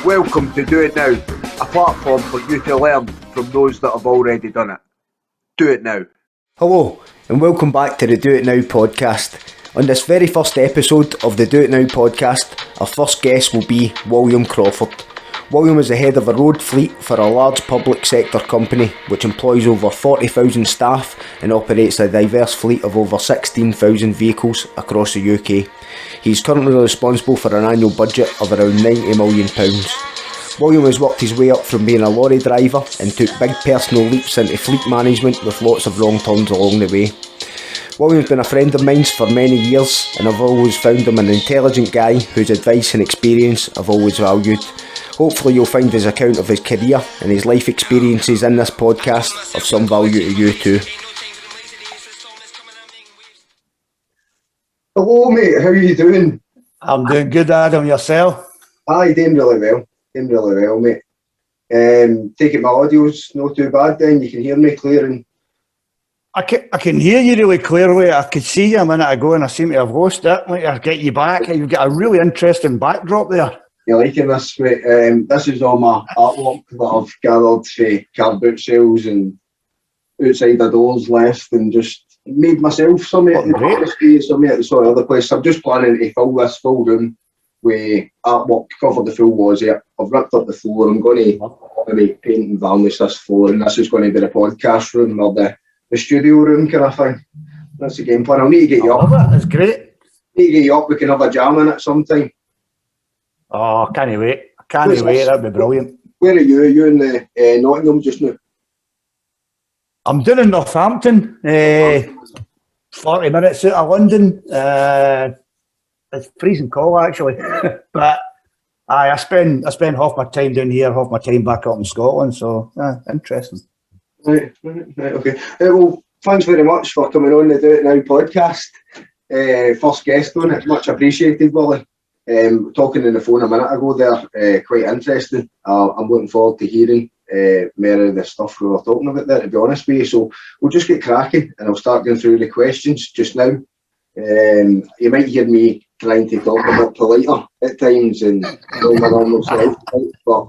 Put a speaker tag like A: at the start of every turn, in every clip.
A: Welcome to Do It Now, a platform for you to learn from those that have already done it. Do it now.
B: Hello, and welcome back to the Do It Now podcast. On this very first episode of the Do It Now podcast, our first guest will be William Crawford. William is the head of a road fleet for a large public sector company which employs over 40,000 staff and operates a diverse fleet of over 16,000 vehicles across the UK. He is currently responsible for an annual budget of around £90 million. William has worked his way up from being a lorry driver and took big personal leaps into fleet management with lots of wrong turns along the way. William's been a friend of mine for many years, and I've always found him an intelligent guy whose advice and experience I've always valued. Hopefully you'll find his account of his career and his life experiences in this podcast of some value to you too.
A: Hello mate, how are you doing?
C: I'm doing good, Adam. Yourself?
A: Aye, doing really well mate. Take it my audio's not too bad then, you can hear me clear and...
C: I can hear you really clearly. I could see you a minute ago and I seem to have lost it. Like, I'll get you back. You've got a really interesting backdrop there.
A: You're liking this mate? This is all my artwork that I've gathered for car boot sales and outside the doors left and just made myself some at the sort of other place. I'm just planning to fill this full room with artwork, cover the full walls here. I've ripped up the floor. I'm going to paint and varnish this floor, and this is going to be the podcast room or the studio room kind of thing. That's the game plan. I'll need to get you up.
C: That's great.
A: Need to get you up. We can have a jam in it sometime.
C: Oh, can't wait. Can't wait. That'd be brilliant.
A: Where are you? Are you in the Nottingham just now?
C: I'm doing in Northampton. 40 minutes out of London. It's freezing cold actually, but I spend half my time down here, half my time back up in Scotland. So interesting.
A: Right, okay. Well, thanks very much for coming on the Do It Now podcast. First guest on it, much appreciated, Willie. Talking on the phone a minute ago there, quite interesting. I'm looking forward to hearing more of the stuff we were talking about there, to be honest with you. So we'll just get cracking and I'll start going through the questions just now. You might hear me trying to talk a bit politer at times and my normal self, but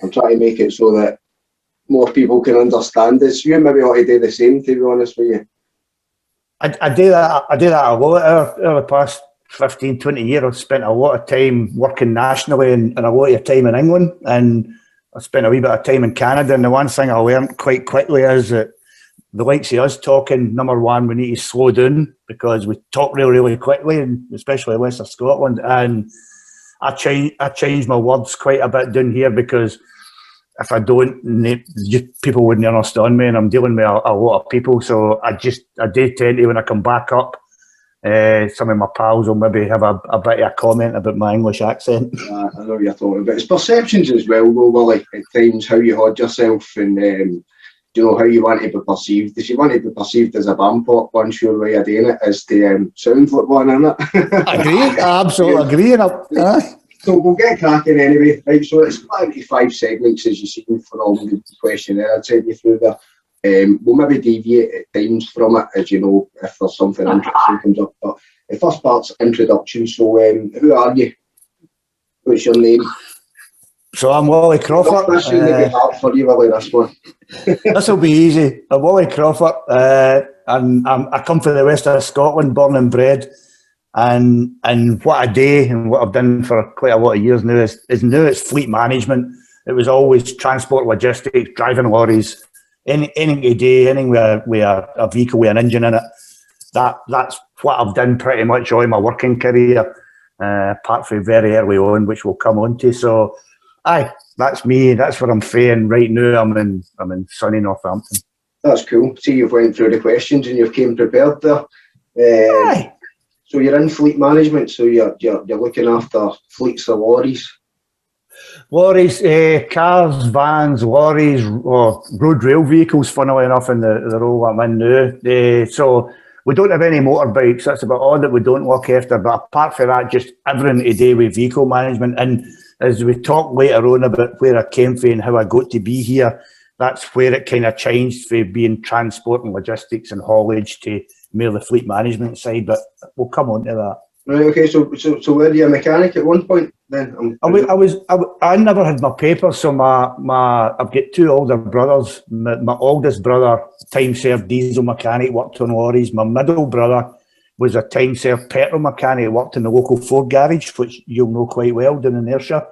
A: I'm trying to make it so that more people can understand this. You maybe ought to do the same, to be honest with you.
C: I do that a lot over the past 15, 20 years. I've spent a lot of time working nationally and a lot of time in England, and I spent a wee bit of time in Canada, and the one thing I learned quite quickly is that the likes of us talking, number one, we need to slow down because we talk really, really quickly, and especially west of Scotland, and I change my words quite a bit down here because if I don't, people wouldn't understand me, and I'm dealing with a lot of people. So I do tend to, when I come back up, some of my pals will maybe have a bit of a comment about my English accent.
A: I know what you're talking about. It's perceptions as well, though, Willie, at times, how you hold yourself and how you want to be perceived. If you want to be perceived as a vampire, one sure way of doing it is to sound like one, innit?
C: Agree, I absolutely agree.
A: So we'll get cracking anyway, right? So it's 5 segments as you've seen for all the questionnaire I'd sent you through there. We'll maybe deviate at times from it, as you know, if there's something interesting comes up. But the first part's introduction. So who are you? What's your name?
C: So I'm Willie Crawford.
A: This will be hard for you, Willie, this one.
C: This will be easy. I'm Willie Crawford, and I come from the west of Scotland, born and bred. And what I do and what I've done for quite a lot of years now is now it's fleet management. It was always transport logistics, driving lorries, anything to do, anything with a vehicle with an engine in it. That's what I've done pretty much all my working career, apart from very early on, which we'll come on to. So, that's me. That's what I'm saying right now. I'm in sunny Northampton. That's
A: cool. See, you've went through the questions and you've came prepared there. So you're in fleet management, so you're looking after fleets of lorries?
C: Lorries, cars, vans, lorries, or road rail vehicles, funnily enough, in the role I'm in now. So we don't have any motorbikes. That's about all that we don't look after. But apart from that, just everything to do with vehicle management. And as we talk later on about where I came from and how I got to be here, that's where it kind of changed from being transport and logistics and haulage to more the fleet management side, but we'll come on to that.
A: Right, okay, so were you a mechanic at one point then?
C: I never had my papers, so I've got two older brothers. My oldest brother, time served diesel mechanic, worked on lorries. My middle brother was a time served petrol mechanic, worked in the local Ford garage, which you'll know quite well down in Ayrshire.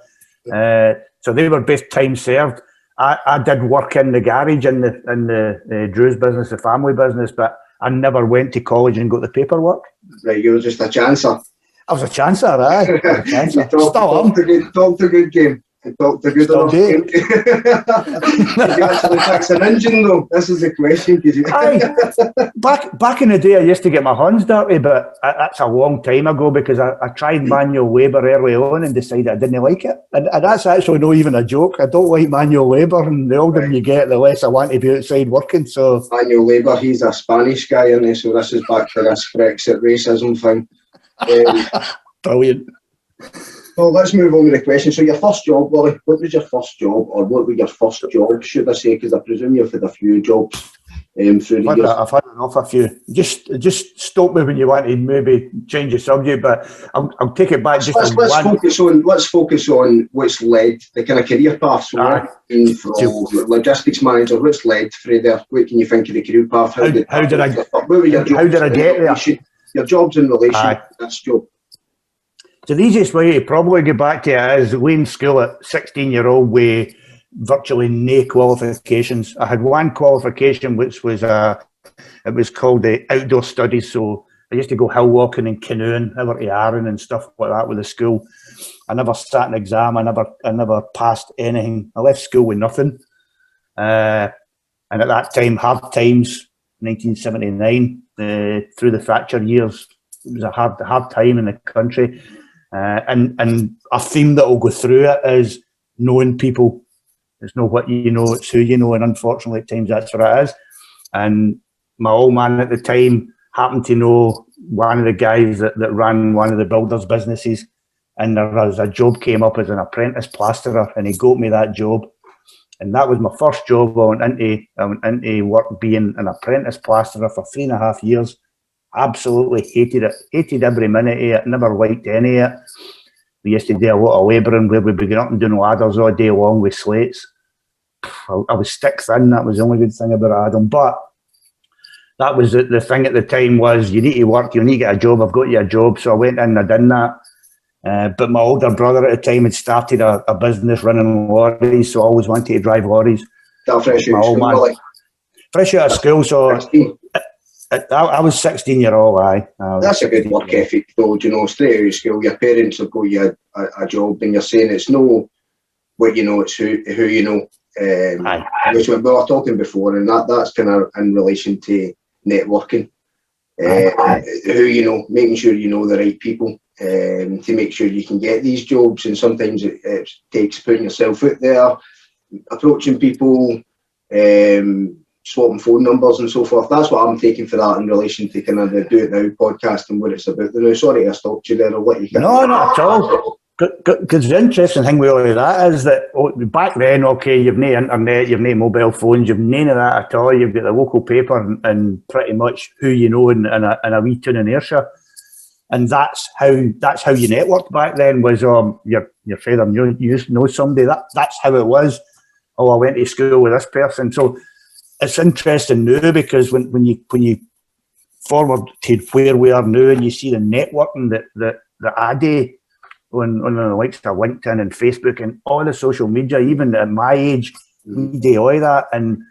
C: So they were both time served. I did work in the garage in the Drew's business, the family business, but I never went to college and got the paperwork.
A: Right, you were just a chancer.
C: I was a chancer, aye. I was a chancer.
A: Talked a good game. Talked a good enough game. Did you actually fix an engine though? This is the question.
C: Aye. Back in the day, I used to get my hands dirty, but that's a long time ago because I tried manual labour early on and decided I didn't like it. And that's actually not even a joke. I don't like manual labour, and the older you get, the less I want to be outside working. So
A: manual labour, he's a Spanish guy, isn't he? So this is back to this Brexit racism thing.
C: Brilliant.
A: Well, let's move on with the question. So your first job, Lorry, what was your first job, or what were your first jobs, should I say? Because I presume you've had a few jobs through the years.
C: I've had enough a few. Just stop me when you want to maybe change the subject, but I'll take it back.
A: Let's focus on what's led the kind of career path. So from logistics manager, what's led through there? What can you think of the career path? How did I get there? Your jobs in relation to this job.
C: So the easiest way to probably get back to it is leaving school at 16-year-old with virtually no qualifications. I had one qualification, which was it was called the outdoor studies. So I used to go hill walking and canoeing over to Arran and stuff like that with the school. I never sat an exam. I never passed anything. I left school with nothing. And at that time, hard times, 1979, through the Thatcher years, it was a hard time in the country. And a theme that will go through it is knowing people. It's not what you know, it's who you know, and unfortunately at times that's what it is. And my old man at the time happened to know one of the guys that ran one of the builders' businesses, and there was a job came up as an apprentice plasterer, and he got me that job. And that was my first job. I went into work being an apprentice plasterer for 3.5 years. Absolutely hated it. Hated every minute of it. Never liked any of it. We used to do a lot of labouring where we'd be getting up and doing ladders all day long with slates. I was stick thin. That was the only good thing about Adam. But that was the thing at the time was you need to work. You need to get a job. I've got you a job. So I went in and I done that. But my older brother at the time had started a business running lorries. So I always wanted to drive lorries. Fresh out of school. So I was 16-year-old, aye.
A: That's a good work ethic, though, you know, straight out of school. Your parents have got you a job, and you're saying it's no what you know, it's who you know. Which we were talking before, and that's kind of in relation to networking. Who you know, making sure you know the right people to make sure you can get these jobs. And sometimes it takes putting yourself out there, approaching people, swapping phone numbers and so forth. That's what I'm taking for that in relation to kind of the Do It Now podcast and what it's about. Now, sorry I stopped you there. I'll let you.
C: No, not at all. Because the interesting thing with all of that is that back then, okay, you've no internet, you've no mobile phones, you've none of that at all. You've got the local paper and pretty much who you know in a wee town in Ayrshire. And that's how you networked back then. Was your father you know somebody. That's how it was. Oh, I went to school with this person. So it's interesting now because when you forward to where we are now and you see the networking that I do on the likes of LinkedIn and Facebook and all the social media, even at my age, we do all that, and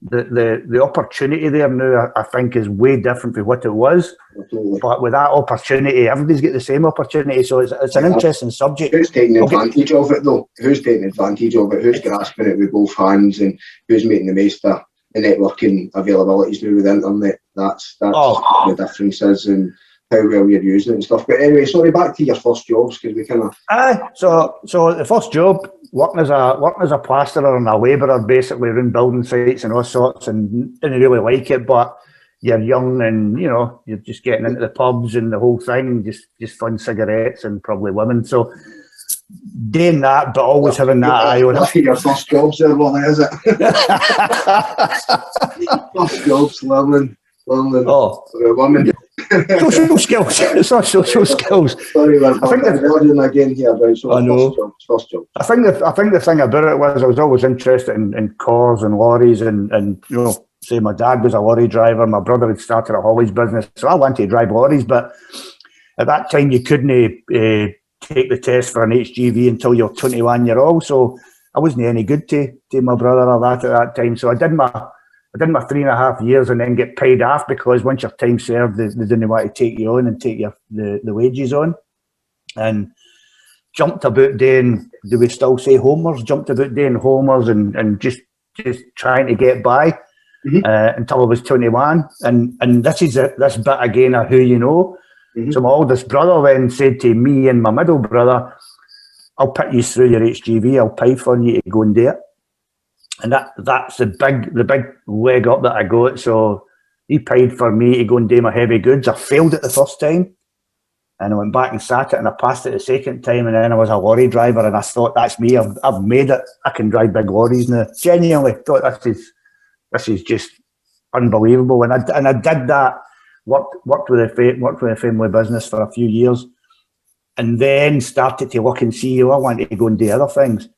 C: the opportunity there now I think is way different from what it was. Absolutely. But with that opportunity, everybody's got the same opportunity, so it's an interesting subject.
A: Who's taking advantage of it though? Who's taking advantage of it? Who's grasping it with both hands, and who's making the most of the networking availabilities now with the internet? That's the differences and how well you're using it and stuff. But anyway, sorry, back to your first jobs, because we kind of...
C: So the first job, working as a plasterer and a labourer, basically around building sites and all sorts, and didn't really like it, but you're young and, you know, you're just getting into the pubs and the whole thing, just fun cigarettes and probably women. So doing that, but always having that eye on it.
A: Your first jobs there, Lorry, is it? First jobs, learning
C: for
A: a woman.
C: social skills. It's not social skills.
A: Sorry, man.
C: I think
A: Again here, right? So
C: I know.
A: First job.
C: I think the thing about it was I was always interested in cars and lorries and you know, say my dad was a lorry driver, my brother had started a haulage business, so I wanted to drive lorries, but at that time you couldn't take the test for an HGV until you're 21 years old, so I wasn't any good to my brother or that at that time. So I did my 3.5 years and then get paid off because once your time served, they didn't want to take you on and take the wages on. And jumped about doing, do we still say homers? Jumped about doing homers and just trying to get by until I was 21. And this is this bit again of who you know. So my oldest brother then said to me and my middle brother, I'll put you through your HGV, I'll pay for you to go and do it. And that's the big leg up that I got. So he paid for me to go and do my heavy goods. I failed it the first time. And I went back and sat it and I passed it the second time. And then I was a lorry driver and I thought, that's me. I've made it. I can drive big lorries now. Genuinely thought this is just unbelievable. And I did that, worked with a family business for a few years. And then started to look and see, I wanted to go and do other things.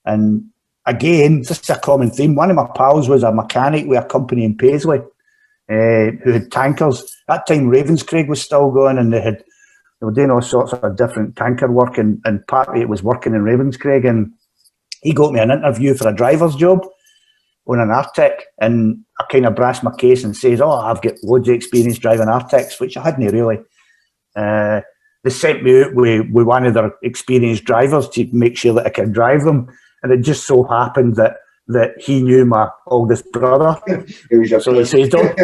C: And again, this is a common theme. One of my pals was a mechanic with a company in Paisley who had tankers. At that time, Ravenscraig was still going and they were doing all sorts of different tanker work and part of it was working in Ravenscraig. And he got me an interview for a driver's job on an Arctic. And I kind of brassed my case and says, I've got loads of experience driving Arctics, which I hadn't really. They sent me out with one of their experienced drivers to make sure that I could drive them. And it just so happened that he knew my oldest brother. So he says, don't.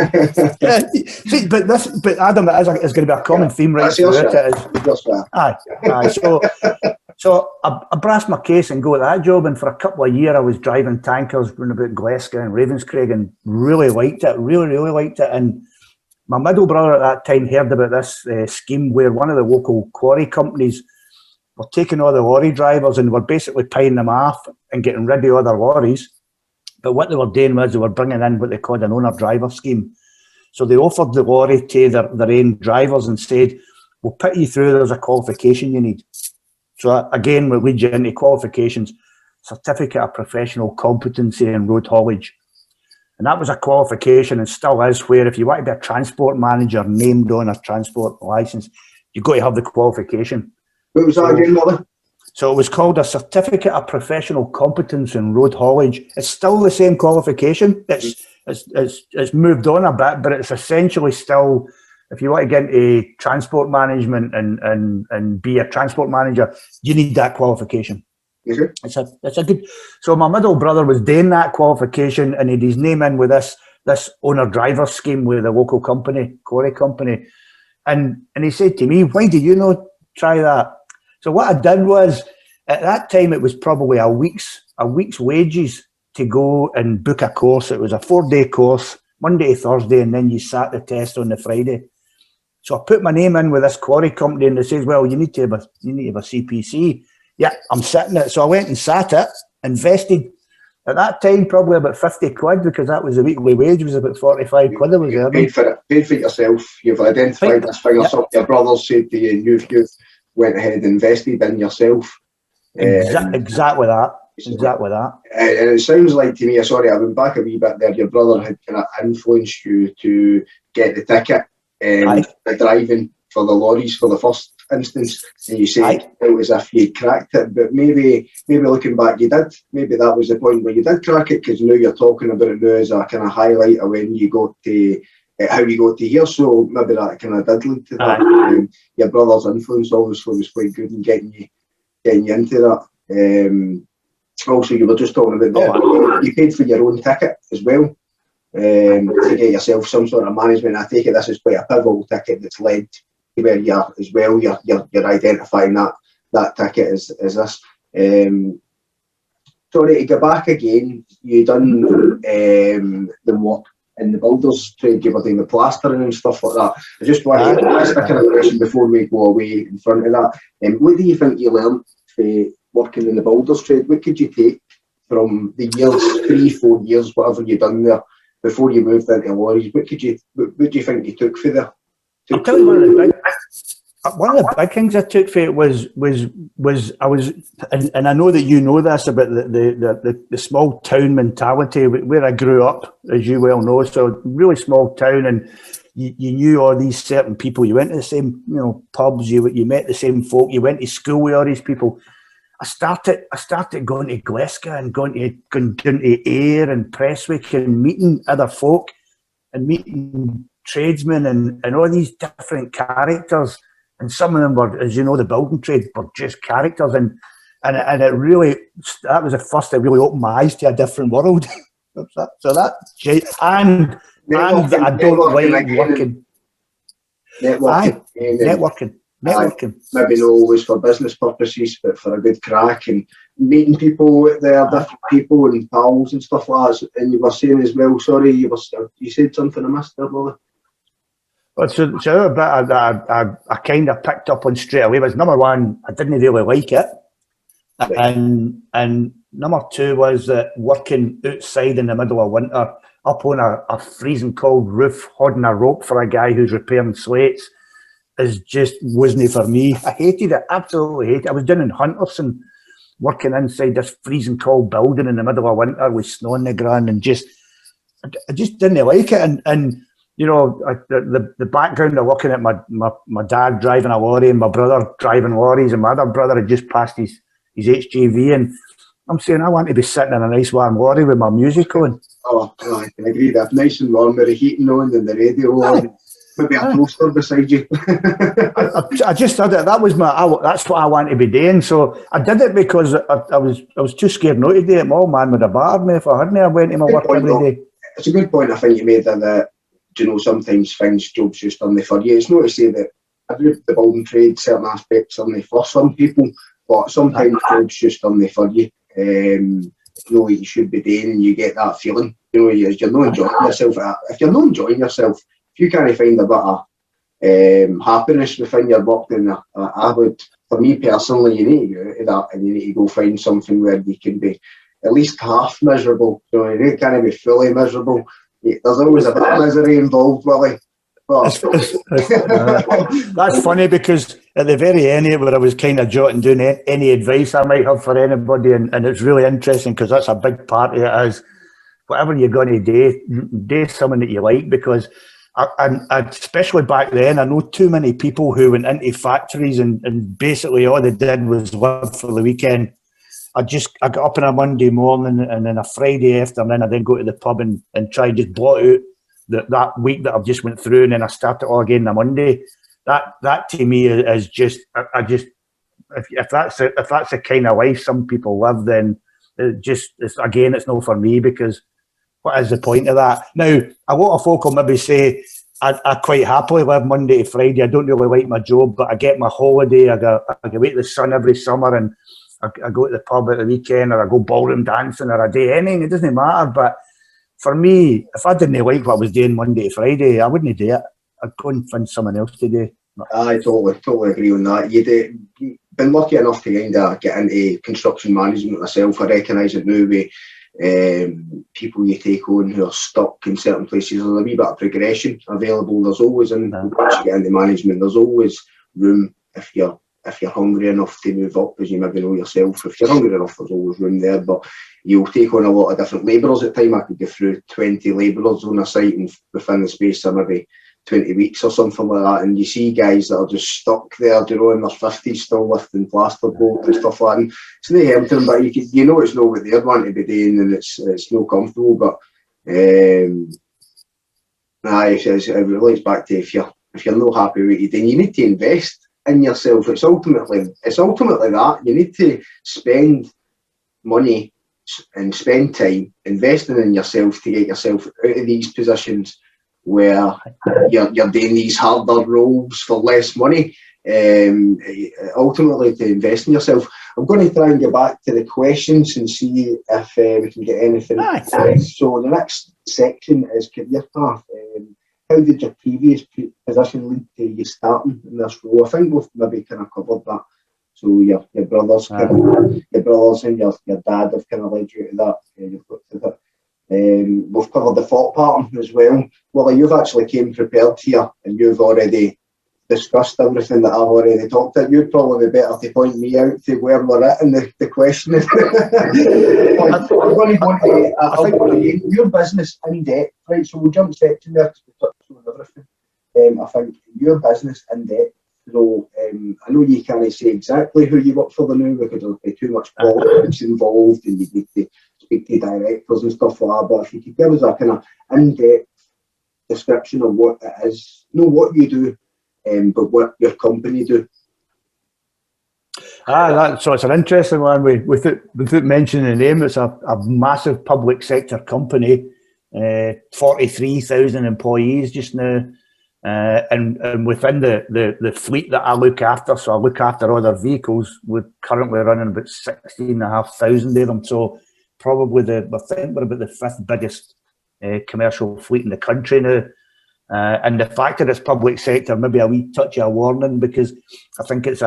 C: See, but Adam, is going to be a common theme right through it. Aye. So I brassed my case and go to that job. And for a couple of years, I was driving tankers going about Glasgow and Ravenscraig and really liked it, really liked it. And my middle brother at that time heard about this scheme where one of the local quarry companies were taking all the lorry drivers and were basically paying them off and getting rid of other lorries. But what they were doing was they were bringing in what they called an owner-driver scheme. So they offered the lorry to their own drivers and said, we'll put you through, there's a qualification you need. So again, we'll lead you into qualifications, Certificate of Professional Competency in Road Haulage. And that was a qualification and still is where if you want to be a transport manager named on a transport licence, you've got to have the qualification.
A: What was that again, Lorry?
C: So it was called a Certificate of Professional Competence in Road Haulage. It's still the same qualification. It's moved on a bit, but it's essentially still, if you want to get into transport management and be a transport manager, you need that qualification.
A: Okay.
C: It's a good. So my middle brother was doing that qualification and he had his name in with this owner driver scheme with a local company, quarry company, and he said to me, "Why do you not try that?" So what I did was, at that time, it was probably a week's wages to go and book a course. It was a 4-day course, Monday to Thursday, and then you sat the test on the Friday. So I put my name in with this quarry company, and they says, "Well, you need to have a CPC." Yeah, I'm sitting it. So I went and sat it, invested. At that time, probably about 50 quid because that was the weekly wage. Was about 45 quid. I was earning.
A: Paid for it yourself. You've identified this figure. Some of your brothers said to you, and you've went ahead and invested in yourself.
C: Exactly that.
A: And it sounds like to me, sorry, I went back a wee bit there, your brother had kind of influenced you to get the ticket the driving for the lorries for the first instance, and you said it was as if you cracked it, but maybe looking back you did. Maybe that was the point where you did crack it, because now you're talking about it now as a kind of highlight of when you got to how you got to here, so maybe that kind of did lead to that. Your brother's influence obviously was quite good in getting you into that. Also, you were just talking about you paid for your own ticket as well to get yourself some sort of management. I take it this is quite a pivotal ticket that's led to where you're as well. You're identifying that ticket as this. Sorry, to go back again, you done the work in the builders trade, you were doing the plastering and stuff like that. I just want to ask a kind of question before we go away in front of that. What do you think you learned working in the builders trade? What could you take from the years, 3-4 years, whatever you done there, before you moved into lorries? What do you think you took for there
C: I'll tell you one of the big things I took for it was I was, and I know that you know this about the small town mentality where I grew up, as you well know. So really small town, and you knew all these certain people. You went to the same pubs. You met the same folk. You went to school with all these people. I started going to Glasgow and going to Ayr and Prestwick and meeting other folk and meeting tradesmen and all these different characters. And some of them were, as you know, the building trade were just characters. And it really, that was the first that really opened my eyes to a different world. And I don't like working. Networking.
A: Maybe not always for business purposes, but for a good crack and meeting people out there, different people and pals and stuff like that. And you were saying as well, sorry, you said something I missed there, brother.
C: Well, so the bit I kind of picked up on straight away was, number one, I didn't really like it. Right. And number two was that working outside in the middle of winter, up on a freezing cold roof, holding a rope for a guy who's repairing slates, wasn't for me. I hated it, absolutely hated it. I was down in Hunterston, working inside this freezing cold building in the middle of winter with snow on the ground, and I just didn't like it. And the background of looking at my dad driving a lorry and my brother driving lorries, and my other brother had just passed his HGV, and I'm saying I want to be sitting in a nice warm lorry with my music on.
A: Oh, I can agree. That nice and warm with the heating on and the radio on. Maybe a toaster beside you.
C: I just did it. That's what I want to be doing. So I did it because I was too scared not to do it. My old man would have battered me if I hadn't. I went to my work every day.
A: It's a good point I think you made that sometimes jobs just done for you. It's not to say that I do the building trade, certain aspects only for some people, but sometimes jobs just done for you. What you should be doing, and you get that feeling. You're not enjoying yourself. If you're not enjoying yourself, if you can't find a bit of happiness within your work, then I would, for me personally, you need to go out of that and you need to go find something where you can be at least half miserable. You can't be fully miserable. There's always a bit of misery involved, Willie.
C: That's funny, because at the very end of it, where I was kind of jotting down any advice I might have for anybody, and it's really interesting because that's a big part of it, is whatever you're going to do something that you like, because and especially back then, I know too many people who went into factories and basically all they did was live for the weekend. I got up on a Monday morning, and then a Friday afternoon I then go to the pub and try and just blot out that week that I've just went through, and then I start it all again on Monday. That to me is just, if that's the kind of life some people live, then it's not for me, because what is the point of that? Now, a lot of folk will maybe say, I quite happily live Monday to Friday. I don't really like my job, but I get my holiday. I go out to the sun every summer, and I go to the pub at the weekend, or I go ballroom dancing, or a day anything. It doesn't matter. But for me, if I didn't like what I was doing Monday to Friday, I wouldn't do it. I'd go and find someone else to do.
A: I totally agree on that. You've been lucky enough to kind of get into construction management myself. I recognise it now with people you take on who are stuck in certain places. There's a wee bit of progression available. There's always, once you get into management, there's always room if you're hungry enough to move up, as you maybe know yourself. If you're hungry enough, there's always room there. But you'll take on a lot of different labourers at the time. I could go through 20 labourers on a site, and within the space of maybe 20 weeks or something like that, and you see guys that are just stuck there, in their 50s, still lifting plasterboard and stuff like that. And it's not helping, but it's not what they're wanting to be doing, and it's not comfortable. But it relates back to if you're not happy with what you're doing, you need to invest in yourself. It's ultimately that you need to spend money and spend time investing in yourself to get yourself out of these positions where you're doing these harder roles for less money. Ultimately, to invest in yourself. I'm going to try and get back to the questions and see if we can get anything. So the next section is career path. How did your previous position lead to you starting in this role? I think we've maybe kind of covered that. So your brothers, and your dad have kind of led you to that. You've looked at it. We've covered the thought pattern as well. Well, you've actually came prepared here, and you've already discussed everything that I've already talked about. You'd probably be better to point me out to where we're at in the questioning. I'm going to go into your business in depth, right? So we'll jump section there to touch on everything. I think your business in depth. So I know you can't say exactly who you work for the now because there'll be too much politics involved and you need to speak to directors and stuff like that. But if you could give us a kind of in-depth description of what it is, not what you do, but what your company do.
C: So it's an interesting one. Without mentioning the name, it's a massive public sector company, 43,000 employees just now. And within the fleet that I look after, so I look after other vehicles, we're currently running about 16,500 of them. So probably I think we're about the 5th biggest commercial fleet in the country now. And the fact that it's public sector, maybe a wee touch of a warning, because I think it's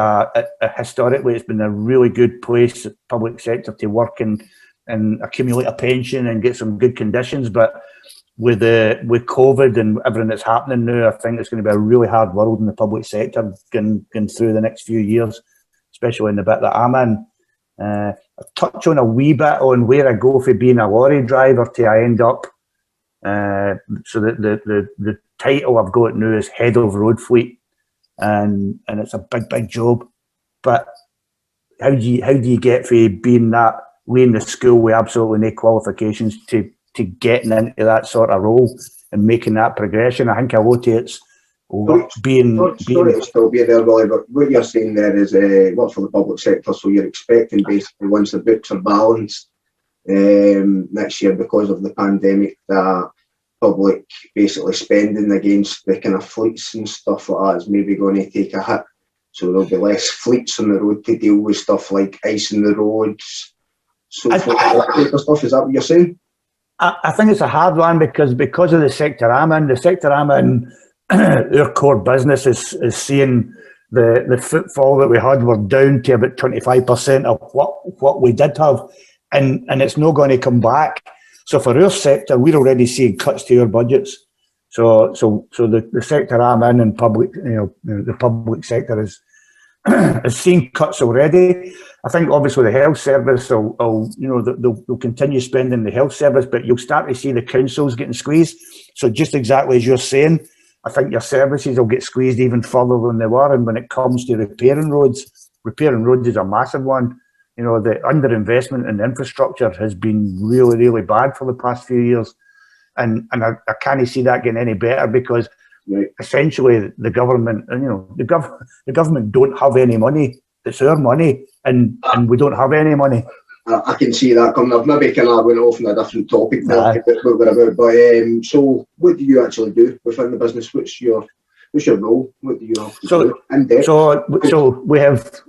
C: historically it's been a really good place, public sector, to work and accumulate a pension and get some good conditions. But with COVID and everything that's happening now, I think it's going to be a really hard world in the public sector going through the next few years, especially in the bit that I'm in. I'll touch on a wee bit on where I go for being a lorry driver to I end up. So the title I've got now is Head of Road Fleet, and it's a big job. But how do you get from being that way in the school with absolutely no qualifications to getting into that sort of role and making that progression? I think a lot of it's being
A: sorry to still be there, Willie, but what you're saying there is work for the public sector, so you're expecting basically once the books are balanced next year because of the pandemic, that public basically spending against the kind of fleets and stuff like that is maybe going to take a hit. So there'll be less fleets on the road to deal with stuff like ice in the roads, so forth, that type of stuff. Is that what you're saying?
C: I think it's a hard one because of the sector I'm in. The sector I'm in, our core business is seeing the footfall that we had. We're down to about 25% of what we did have, and it's not going to come back. So for our sector, we're already seeing cuts to our budgets. So the sector I'm in and public, the public sector is seeing cuts already. I think obviously the health service they'll continue spending the health service, but you'll start to see the councils getting squeezed. So just exactly as you're saying, I think your services will get squeezed even further than they were. And when it comes to repairing roads is a massive one. The underinvestment in infrastructure has been really, really bad for the past few years. And I can't see that getting any better because essentially the government, the government don't have any money. It's our money, and we don't have any money.
A: I can see that coming up. Maybe kind of went off on a different topic there, but so what do you actually do within the business? What's your role? What do you have to do in depth?
C: So we have.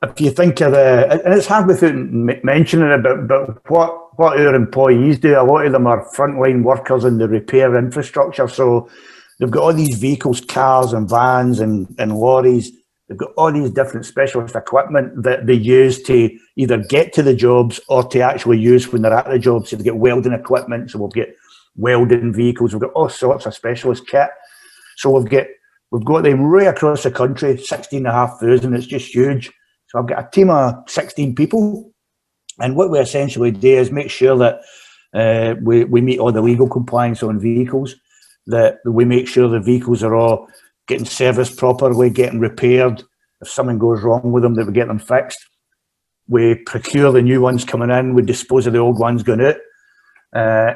C: If you think of and it's hard without mentioning it, but what our employees do, a lot of them are frontline workers in the repair infrastructure. So they've got all these vehicles, cars and vans and lorries. They've got all these different specialist equipment that they use to either get to the jobs or to actually use when they're at the job. So they get welding equipment. So we'll get welding vehicles. We've got all sorts of specialist kit. So we've got them right across the country, 16,500. It's just huge. So I've got a team of 16 people, and what we essentially do is make sure that we meet all the legal compliance on vehicles, that we make sure the vehicles are all getting serviced properly, getting repaired. If something goes wrong with them, that we get them fixed. We procure the new ones coming in, we dispose of the old ones going out,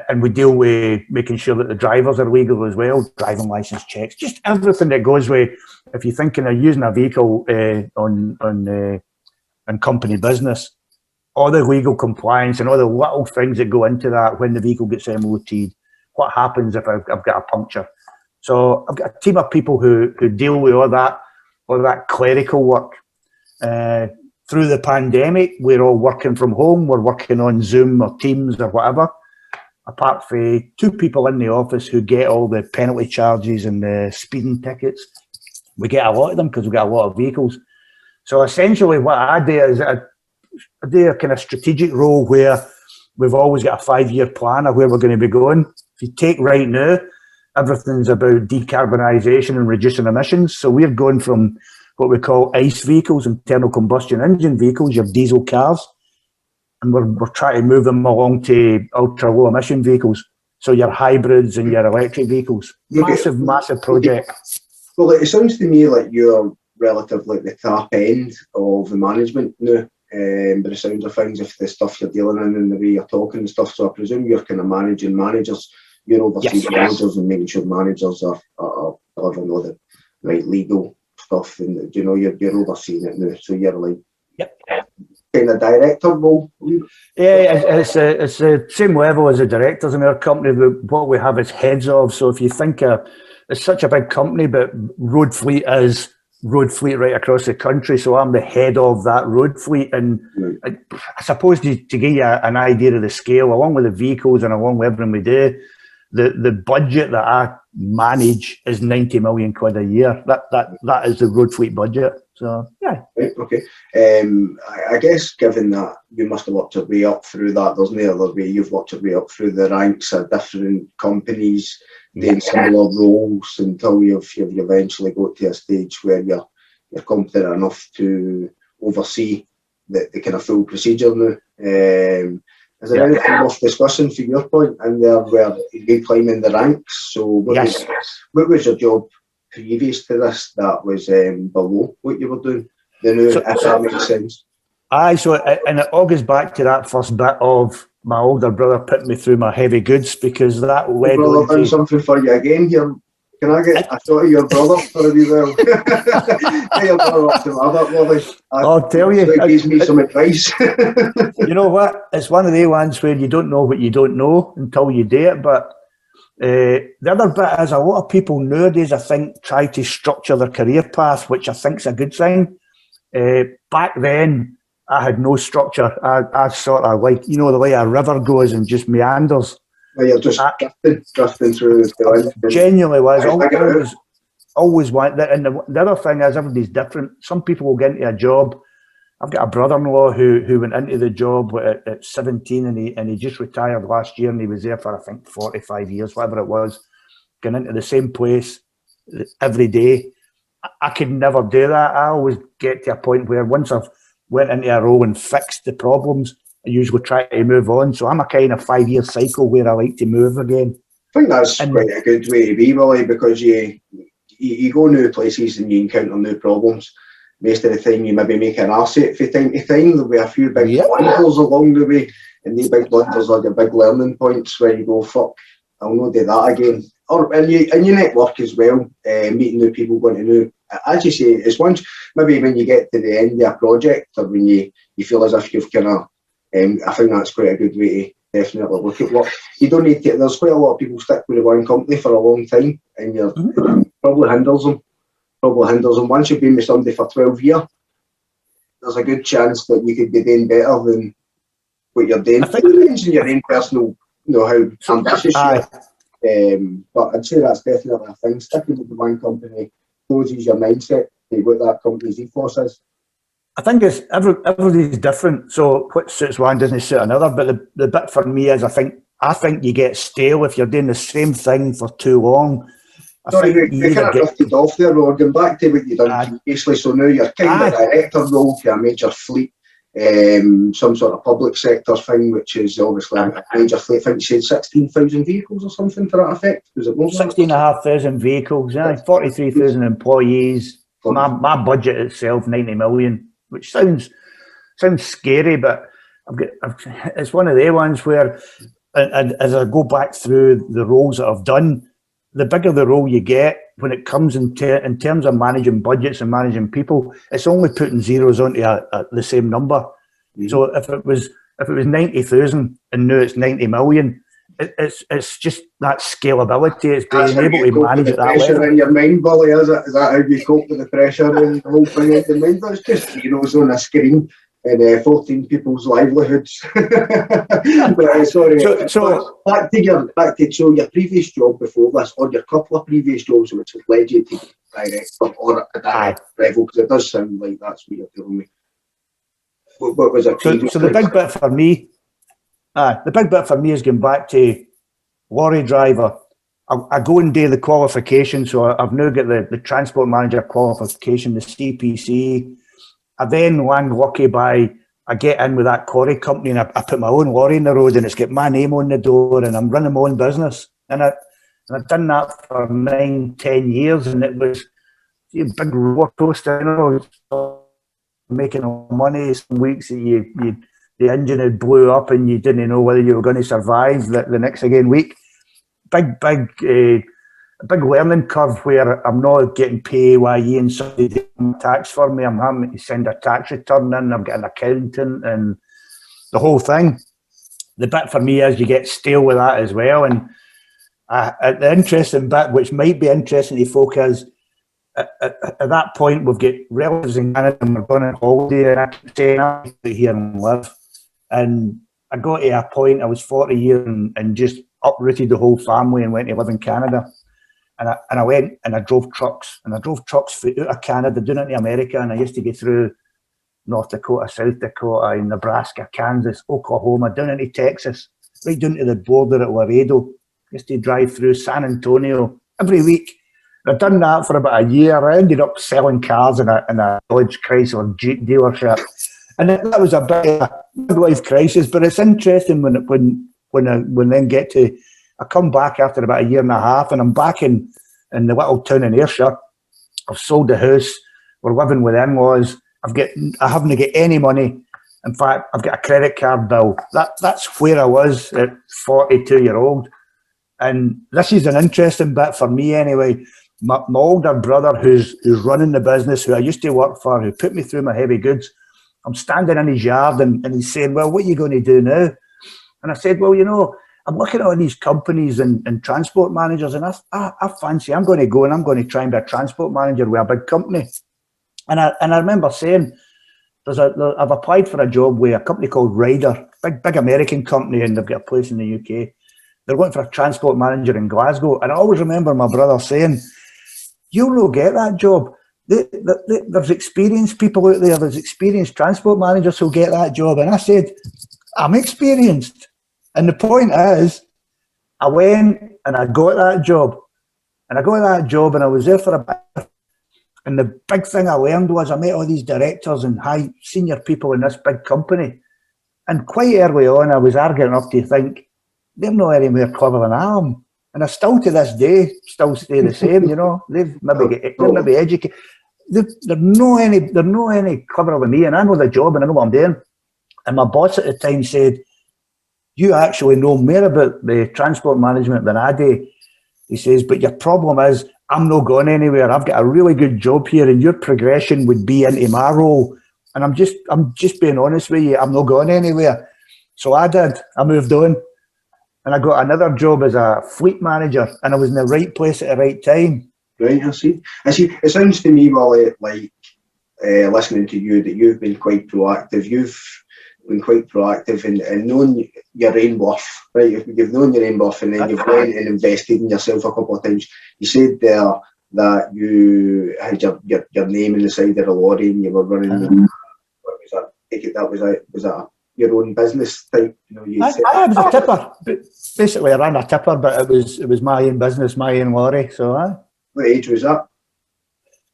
C: and we deal with making sure that the drivers are legal as well, driving license checks, just everything that goes with. If you're thinking of using a vehicle on company business, all the legal compliance and all the little things that go into that when the vehicle gets MOT'd, what happens if I've got a puncture. So I've got a team of people who deal with all that clerical work. Through the pandemic, we're all working from home. We're working on Zoom or Teams or whatever. Apart from 2 people in the office who get all the penalty charges and the speeding tickets. We get a lot of them because we've got a lot of vehicles. So essentially what I do is I do a kind of strategic role where we've always got a 5-year plan of where we're going to be going. If you take right now, everything's about decarbonisation and reducing emissions. So we're going from what we call ICE vehicles, internal combustion engine vehicles, your diesel cars, and we're trying to move them along to ultra low emission vehicles. So your hybrids and your electric vehicles. Massive project.
A: Well, it sounds to me like you're relatively at the top end of the management now. By the sounds of things, if the stuff you're dealing in and the way you're talking and stuff, so I presume you're kind of managing managers, you're overseeing managers and making sure managers are delivering all the right legal stuff, and you know you're overseeing it now. So you're like kind of director role.
C: Yeah, it's the same level as the directors in our company. What we have is heads of. So if you think it's such a big company, but road fleet is road fleet right across the country. So I'm the head of that road fleet. And I suppose to give you an idea of the scale, along with the vehicles and along with everything we do, the budget that I manage is 90 million quid a year. That is the road fleet budget. So yeah.
A: Right, okay. I guess given that you must have worked your way up through that, there's no other way. You've worked your way up through the ranks of different companies, doing similar roles until you've eventually got to a stage where you're competent enough to oversee the kind of full procedure now. Is there anything worth discussing from your point in there where you're climbing the ranks? So what was your job previous to this that was below what you were doing? If that makes sense.
C: And it all goes back to that first bit of my older brother putting me through my heavy goods, because that led
A: on to... done something for you again here. Can I get a shot of your brother for a wee while? Get your brother up to my bit, Lorry.
C: I'll tell you.
A: It gives me some advice.
C: You know what? It's one of the ones where you don't know what you don't know until you do it. But the other bit is a lot of people nowadays, I think, try to structure their career path, which I think is a good thing. Back then, I had no structure. I sort of like, you know, the way a river goes and just meanders.
A: Well, you're just drifting through the
C: genuinely was. Always want that. And the other thing is, everybody's different. Some people will get into a job. I've got a brother-in-law who went into the job at 17 and he just retired last year, and he was there for, I think, 45 years, whatever it was, going into the same place every day. I could never do that. I always get to a point where once I've went into a role and fixed the problems, I usually try to move on. So I'm a kind of 5-year cycle where I like to move again.
A: I think that's quite a good way to be, Willie, because you go new places and you encounter new problems. Most of the time you maybe make an asset from time to time. There'll be a few big blunders along the way, and these big blunders are your big learning points where you go, fuck, I'll not do that again. And you network as well, meeting new people, going to new. As you say, it's once maybe when you get to the end of a project, or when you feel as if you've kind of, I think that's quite a good way to definitely look at what you don't need to. There's quite a lot of people stick with one company for a long time, and you're probably hinders them. Once you've been with somebody for 12 years, there's a good chance that you could be doing better than what you're doing. I think it depends on your own personal, how ambitious you are. But I'd say that's definitely a thing. Sticking with the one company closes your mindset to what that company's ethos is.
C: I think it's everybody's different. So what suits one doesn't suit another. But the bit for me is I think you get stale if you're doing the same thing for too long.
A: Sorry, we kind of drifted off there, We're going back to what you've done previously. So now you're kind of director role for a major fleet, some sort of public sector thing, which is obviously a major fleet. I think you said 16,000 vehicles or something to that effect. Was it more?
C: 16,500 vehicles, 43,000 employees. My budget itself, 90 million, which sounds scary, but it's one of the ones where, and as I go back through the roles that I've done, the bigger the role you get, when it comes in terms of managing budgets and managing people, it's only putting zeros onto the same number. Mm-hmm. So if it was 90,000 and now it's 90 million, it's just that scalability. It's being able to manage it that way.
A: Pressure in your mind, Billy, is it? Is that how you cope with the pressure and the whole thing in your mind? That's just zeros on a screen and 14 people's livelihoods. But, sorry. So back to your previous job before this, or your couple of previous jobs, which has led you to director or a direct level, because it does sound like that's what you're telling me. What was it?
C: So the big bit for me, is going back to lorry driver. I go and do the qualification, so I've now got the transport manager qualification, the CPC. I then land lucky by, I get in with that quarry company and I put my own lorry in the road and it's got my name on the door and I'm running my own business. And I've done that for 9-10 years and it was a big roller coaster, you know, making money. Some weeks that the engine had blew up and you didn't know whether you were going to survive the next again week. Big learning curve where I'm not getting PAYE and somebody doing tax for me. I'm having to send a tax return in. I've got an accountant and the whole thing. The bit for me is you get stale with that as well. And the interesting bit, which might be interesting to folk, is at that point we've got relatives in Canada and we're going on holiday and I keep saying I need to be here and live. And I got to a point, I was 40 years and just uprooted the whole family and went to live in Canada. And I went and I drove trucks. And I drove trucks out of Canada, doing it to America. And I used to go through North Dakota, South Dakota, Nebraska, Kansas, Oklahoma, down into Texas, right down to the border at Laredo. Used to drive through San Antonio every week. I'd done that for about a year. I ended up selling cars in a Dodge Chrysler Jeep dealership. And that was a bit of a midlife crisis. But it's interesting when I then I come back after about a year and a half and I'm back in the little town in Ayrshire. I've sold the house. We're living with in-laws. I haven't got any money. In fact, I've got a credit card bill. That's where I was at 42-year-old. And this is an interesting bit for me anyway. My older brother who's running the business, who I used to work for, who put me through my heavy goods, I'm standing in his yard and he's saying, well, what are you going to do now? And I said, well, you know, I'm looking at all these companies and transport managers and I fancy I'm going to go and I'm going to try and be a transport manager with a big company. And I remember saying, I've applied for a job with a company called Ryder, big American company, and they've got a place in the UK. They're looking for a transport manager in Glasgow. And I always remember my brother saying, you'll not get that job. There's experienced people out there, there's experienced transport managers who'll get that job. And I said, I'm experienced. And the point is, I went and I got that job. And I got that job and I was there for a bit. And the big thing I learned was I met all these directors and high senior people in this big company. And quite early on, I was arrogant enough to think, they're not any more clever than I am. And I still to this day, still stay the same, you know. They're maybe educated. They're not any cleverer than me. And I know the job and I know what I'm doing. And my boss at the time said, you actually know more about the transport management than I do. He says, but your problem is I'm not going anywhere. I've got a really good job here and your progression would be into my role. And I'm just being honest with you, I'm not going anywhere. So I did. I moved on. And I got another job as a fleet manager and I was in the right place at the right time.
A: Right, I see. It sounds to me, Wally, like listening to you, that you've been quite proactive. You've been quite proactive in knowing your own worth, right? If you've known your own worth and then you've went and invested in yourself a couple of times. You said there that you had your name in the side of the lorry and you were running. What was that? Take it, was that your own business type? You know,
C: I was a tipper. Basically, I ran a tipper, but it was my own business, my own lorry. So,
A: what age was that?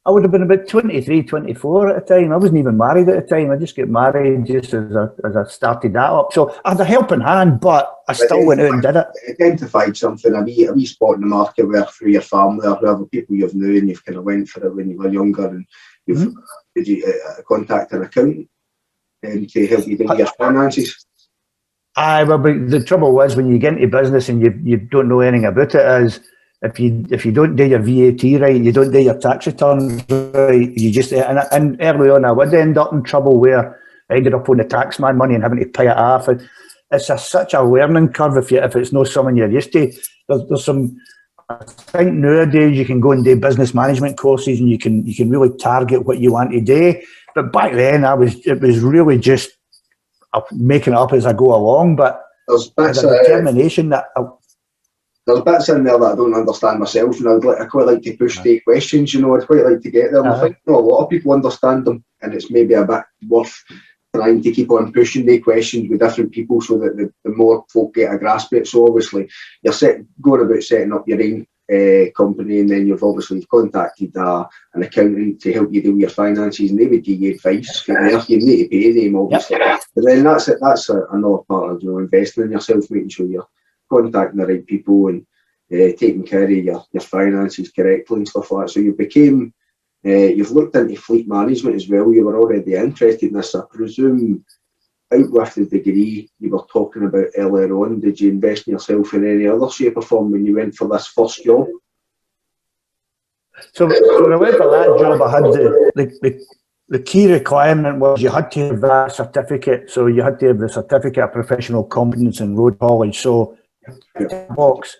C: I would have been about 23, 24 at the time. I wasn't even married at the time. I just got married just as I started that up. So I had a helping hand, but I still went out and did it.
A: Identified something, a wee spot in the market where through your family or whoever people you've known and you've kind of went for it when you were younger and did you contact an accountant to help you do your finances?
C: Well, but the trouble was when you get into business and you don't know anything about it is if you don't do your VAT right, you don't do your tax returns right, you just and early on I would end up in trouble where I ended up on the taxman money and having to pay it off. It's such a learning curve if it's not something you're used to. There's some. I think nowadays you can go and do business management courses and you can really target what you want to do. But back then it was really just making it up as I go along. But
A: there's bits,
C: determination that.
A: There's bits in there that I don't understand myself, and I quite like to push the questions. You know, I'd quite like to get there. And I think a lot of people understand them, and it's maybe a bit worth trying to keep on pushing the questions with different people so that the more folk get a grasp of it. So obviously you're going about setting up your own company, and then you've obviously contacted an accountant to help you do your finances, and they would give you advice from there. You need to pay them, obviously. Yep. But then that's another part of investing in yourself, making sure you're contacting the right people and taking care of your finances correctly and stuff like that. So you became, you've looked into fleet management as well. You were already interested in this, I presume. Out with the degree you were talking about earlier on, did you invest in yourself in any other shape or form when you went for this first job?
C: So when I went for that job, I had the key requirement was you had to have that certificate. So you had to have the certificate of professional competence in road haulage. So box,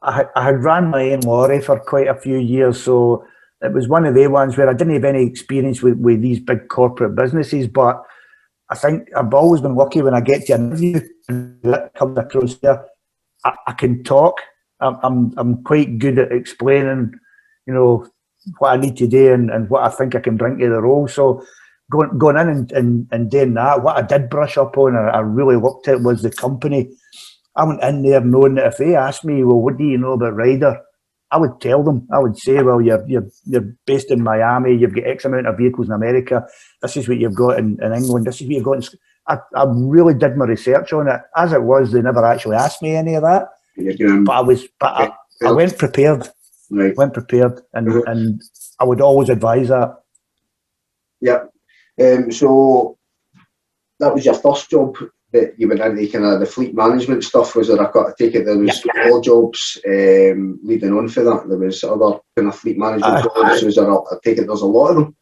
C: I had ran my own lorry for quite a few years, so it was one of the ones where I didn't have any experience with these big corporate businesses, but I think I've always been lucky when I get to an interview and that comes across here. I can talk. I'm quite good at explaining, you know, what I need to do and what I think I can bring to the role. So going in and doing that, what I did brush up on, I really looked at, was the company. I went in there knowing that if they asked me, well, what do you know about Ryder? I would tell them. I would say, well, you're based in Miami. You've got X amount of vehicles in America. This is what you've got in England. This is what you've got in... I really did my research on it. As it was, they never actually asked me any of that. But I went prepared.
A: Right.
C: Went prepared, and I would always advise that.
A: Yeah. So that was your first job that you went into, kind of the fleet management stuff. Was there, I take it there was more jobs leading on for that? There was other kind of fleet management jobs. Was there, I take it there's a lot of them.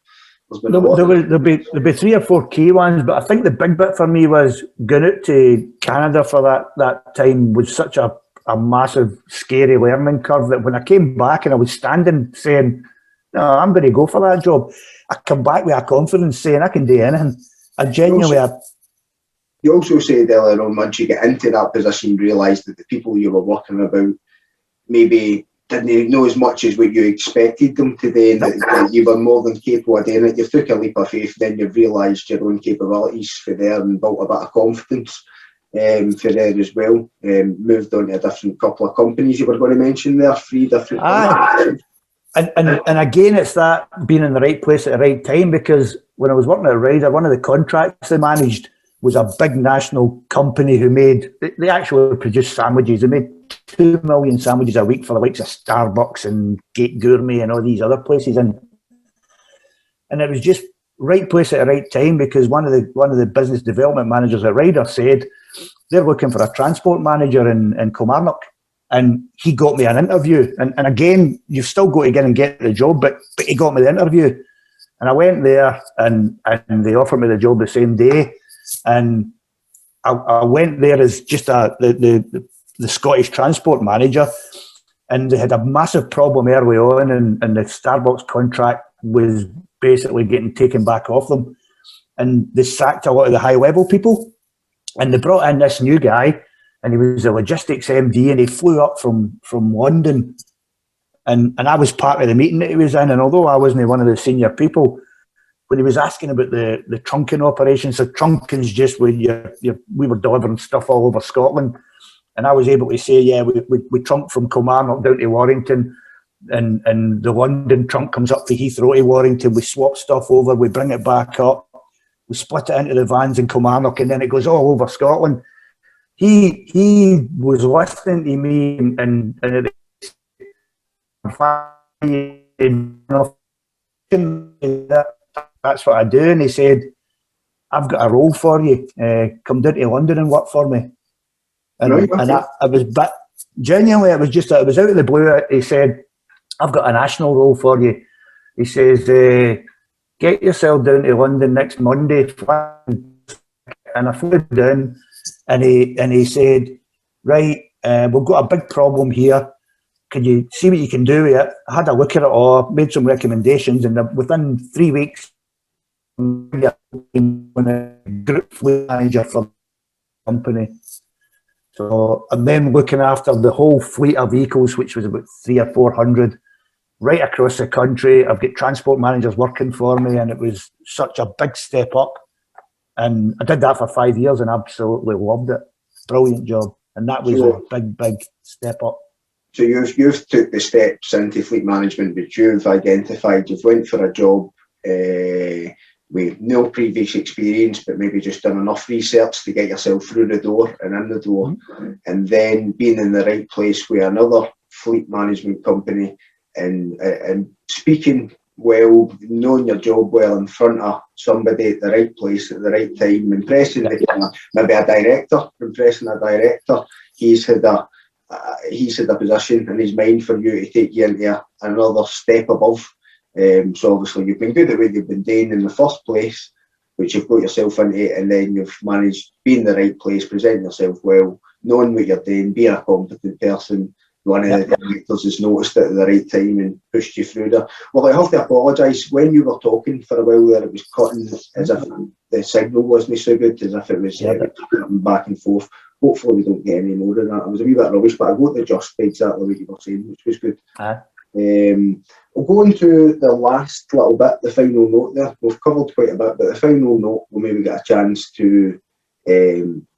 C: There'll be 3 or 4 key ones, but I think the big bit for me was going out to Canada for that time was such a massive, scary learning curve that when I came back and I was standing saying, no, I'm going to go for that job, I come back with a confidence saying I can do anything. I genuinely...
A: You also said earlier on, once you get into that position, you realised that the people you were working about maybe didn't know as much as what you expected them to do, and that you were more than capable of doing it. You took a leap of faith, then you realised your own capabilities for there and built a bit of confidence for there as well. Moved on to a different couple of companies you were going to mention there, 3 different companies.
C: And again, it's that being in the right place at the right time, because when I was working at Ryder, one of the contracts they managed was a big national company who they actually produced sandwiches. They made 2 million sandwiches a week for the likes of Starbucks and Gate Gourmet and all these other places. And it was just right place at the right time, because one of the business development managers at Ryder said they're looking for a transport manager in Kilmarnock. And he got me an interview. And again, you've still got to get and get the job, but he got me the interview. And I went there and they offered me the job the same day. And I went there as just the Scottish transport manager, and they had a massive problem early on, and the Starbucks contract was basically getting taken back off them, and they sacked a lot of the high level people, and they brought in this new guy, and he was a logistics MD, and he flew up from London, and I was part of the meeting that he was in, and although I wasn't one of the senior people, when he was asking about the trunking operations, so trunking's just when we were delivering stuff all over Scotland, and I was able to say, yeah, we trunk from Kilmarnock down to Warrington, and the London trunk comes up to Heathrow to Warrington, we swap stuff over, we bring it back up, we split it into the vans in Kilmarnock, and then it goes all over Scotland. He was listening to me, and that's what I do. And he said, I've got a role for you. Come down to London and work for me. And I was, but genuinely, it was out of the blue. He said, I've got a national role for you. He says, get yourself down to London next Monday. And I flew down, and he said, right, we've got a big problem here. Can you see what you can do with it? I had a look at it all, made some recommendations, and within 3 weeks, I'm a group fleet manager for the company. So I'm then looking after the whole fleet of vehicles, which was about 300 or 400, right across the country. I've got transport managers working for me, and it was such a big step up. And I did that for 5 years and absolutely loved it. Brilliant job. And that was a big step up.
A: So you've took the steps into fleet management, but you've identified, you've went for a job with no previous experience, but maybe just done enough research to get yourself through the door and in the door, and then being in the right place with another fleet management company and speaking well, knowing your job well in front of somebody at the right place at the right time, impressing maybe a director, he's had a position in his mind for you to take you into another step above. So obviously you've been good at what you've been doing in the first place, which you've got yourself into, and then you've managed to be in the right place, present yourself well, knowing what you're doing, being a competent person. One of the directors has noticed it at the right time and pushed you through there. Well, I have to apologise. When you were talking for a while there, it was cutting as if the signal wasn't so good, as if it was back and forth. Hopefully we don't get any more of that. It was a wee bit rubbish, but I got the gist exactly what you were saying, which was good. We'll go into the last little bit, the final note there. We've covered quite a bit, but the final note, we'll maybe get a chance to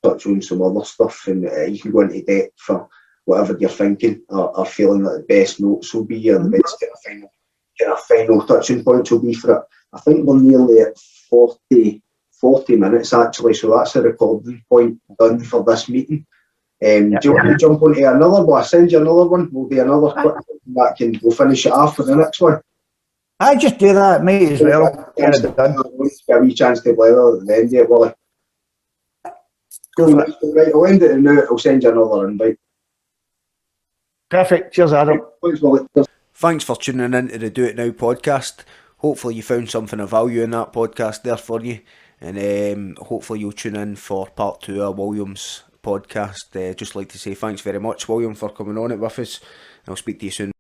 A: touch on some other stuff, and you can go into depth for whatever you're thinking or feeling that the best notes will be, or the best kind of final touching points will be for it. I think we're nearly at 40 minutes actually, so that's a recording point done for this meeting. Do you want to jump onto another one? I'll send you another one. We'll do another quick one back and we'll finish it off for the next one.
C: I just do that, mate, as well. Get it done.
A: Get a wee chance to blather at the end of it, Willie. Right, I'll end it now. I'll send you another invite.
C: Perfect. Cheers, Adam.
A: Thanks, Willie.
B: Thanks for tuning in to the Do It Now podcast. Hopefully you found something of value in that podcast there for you, and hopefully you'll tune in for part 2 of William's podcast. Just like to say thanks very much, William, for coming on it with us. I'll speak to you soon.